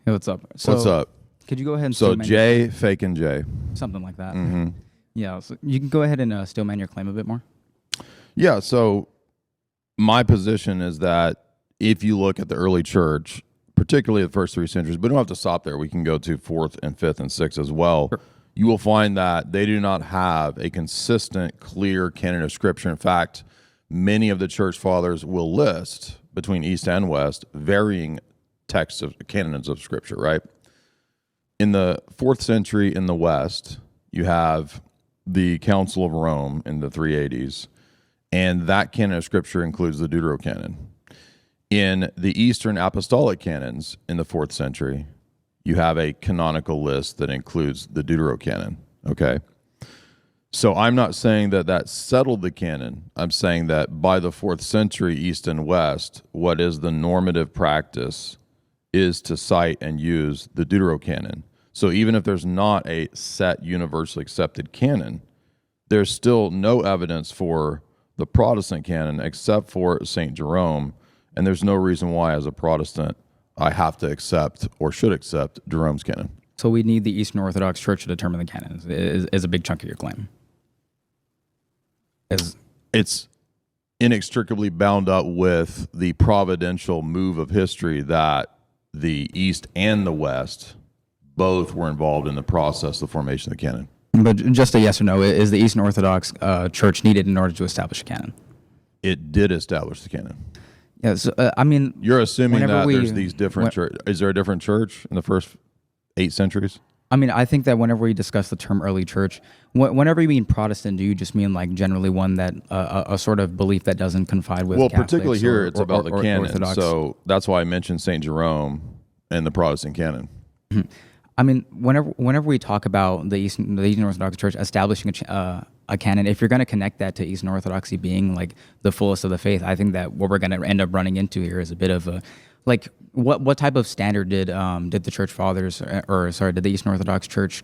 Hey, what's up? What's up? Could you go ahead and So steel man J, fake and J. something like that? Mm-hmm. Yeah, so you can go ahead and steel man your claim a bit more. Yeah, so my position is that if you look at the early church, particularly the first 3 centuries, but we don't have to stop there. We can go to 4th and 5th and 6th as well. Sure. You will find that they do not have a consistent, clear canon of Scripture. In fact, many of the church fathers will list between East and West varying texts of canons of Scripture, right? In the 4th century in the West, you have the Council of Rome in the 380s, and that canon of Scripture includes the deuterocanon. In the Eastern Apostolic canons in the 4th century, you have a canonical list that includes the deuterocanon, okay? So I'm not saying that that settled the canon. I'm saying that by the 4th century, East and West, what is the normative practice is to cite and use the deuterocanon. So even if there's not a set universally accepted canon, there's still no evidence for the Protestant canon except for St. Jerome, and there's no reason why as a Protestant I have to accept or should accept Jerome's canon. So we need the Eastern Orthodox Church to determine the canon is a big chunk of your claim. It's inextricably bound up with the providential move of history that the East and the West both were involved in the process of the formation of the canon. But just a yes or no, is the Eastern Orthodox Church needed in order to establish a canon? It did establish the canon. Yes, I mean... You're assuming that there's these different churches. Is there a different church in the first 8 centuries? I mean, I think that whenever we discuss the term early church, whenever you mean Protestant, do you just mean like generally one that a sort of belief that doesn't confide with Well, Catholics particularly here, it's about the canon. Orthodox? So that's why I mentioned St. Jerome and the Protestant canon. Mm-hmm. I mean, whenever we talk about the Eastern Orthodox Church establishing a canon, if you're going to connect that to Eastern Orthodoxy being like the fullest of the faith, I think that what we're going to end up running into here is a bit of a, like, what type of standard did the Church Fathers, did the Eastern Orthodox Church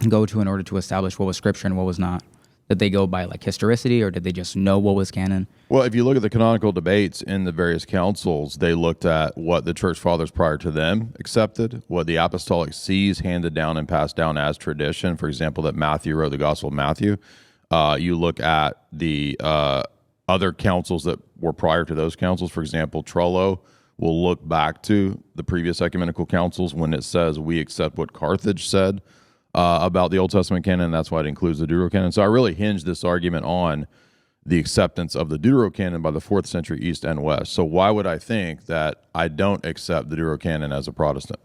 go to in order to establish what was Scripture and what was not? Did they go by like historicity, or did they just know what was canon? Well, if you look at the canonical debates in the various councils, they looked at what the church fathers prior to them accepted, what the apostolic sees handed down and passed down as tradition. For example, that Matthew wrote the Gospel of Matthew. You look at the other councils that were prior to those councils. For example, Trullo will look back to the previous ecumenical councils when it says we accept what Carthage said about the Old Testament canon, and that's why it includes the deuterocanon. So I really hinge this argument on the acceptance of the deuterocanon by the 4th century East and West. So why would I think that I don't accept the deuterocanon as a Protestant?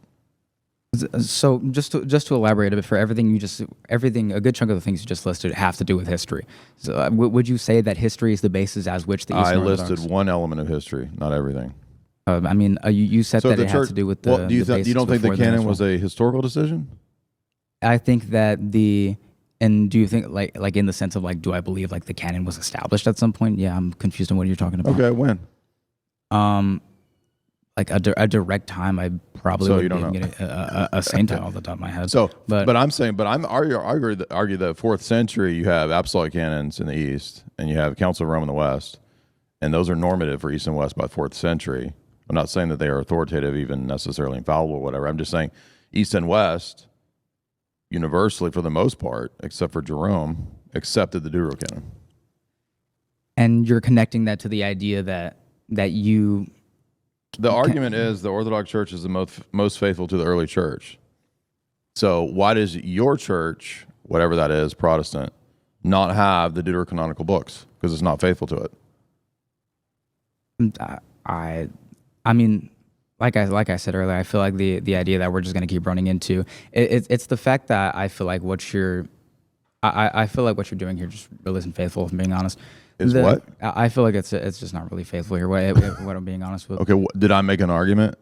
So just to elaborate a bit, for everything, a good chunk of the things you just listed have to do with history. So would you say that history is the basis as which the Eastern Orthodox... I listed one element of history, not everything. I mean, you said that it had to do with the... Well, do you don't think the canon was a historical decision? I think that and do you think like in the sense of like, do I believe like the canon was established at some point? Yeah, I'm confused on what you're talking about. Okay, when? Like a direct time, I probably wouldn't get a saint off the top of my head. So, but I'm argue that 4th century you have apostolic canons in the East and you have Council of Rome in the West, and those are normative for East and West by 4th century. I'm not saying that they are authoritative, even necessarily infallible or whatever. I'm just saying East and West, universally for the most part, except for Jerome, accepted the deuterocanon. And you're connecting that to the idea that you... The argument is the Orthodox Church is the most faithful to the early church. So why does your church, whatever that is, Protestant, not have the deuterocanonical books? Because it's not faithful to it. I mean, like I said earlier, I feel like the idea that we're just going to keep running into it's the fact that I feel like what you're doing here just really isn't faithful, if I'm being honest. What? I feel like it's just not really faithful here. What I'm being honest with. Okay, did I make an argument?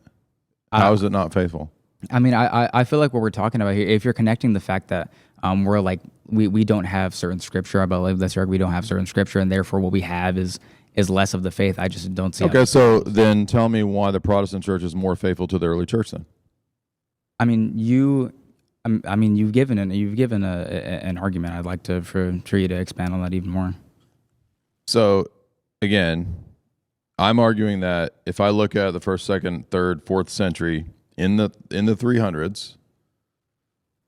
How is it not faithful? I mean, I feel like what we're talking about here, if you're connecting the fact that we're like we don't have certain scripture, I believe that's right. We don't have certain scripture, and therefore what we have is less of the faith. I just don't see. Okay, so then tell me why the Protestant church is more faithful to the early church then. I mean, you've given an argument. I'd like for you to expand on that even more. So, again, I'm arguing that if I look at the 1st, 2nd, 3rd, 4th century in the 300s,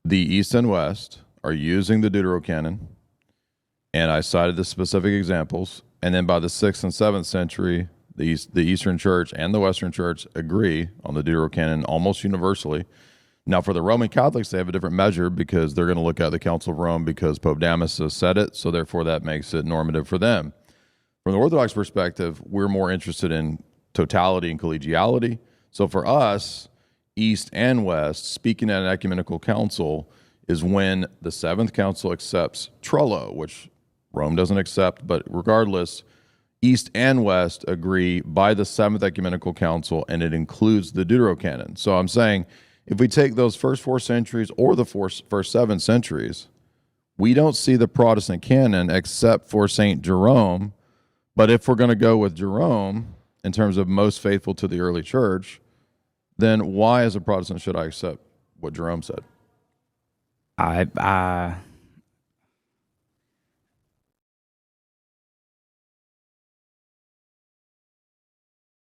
the East and West are using the deuterocanon, and I cited the specific examples. And then by the 6th and 7th century, the Eastern Church and the Western Church agree on the deuterocanon almost universally. Now, for the Roman Catholics, they have a different measure because they're going to look at the Council of Rome because Pope Damasus said it, so therefore that makes it normative for them. From the Orthodox perspective, we're more interested in totality and collegiality. So for us, East and West, speaking at an ecumenical council is when the Seventh Council accepts Trullo, which Rome doesn't accept, but regardless, East and West agree by the Seventh Ecumenical Council, and it includes the Deuterocanon. So I'm saying, if we take those first 4 centuries or the first 7 centuries, we don't see the Protestant canon except for St. Jerome. But if we're going to go with Jerome in terms of most faithful to the early church, then why, as a Protestant, should I accept what Jerome said?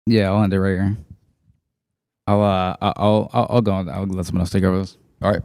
Yeah, I'll end it right here. I'll go. I'll let someone else take over this. All right.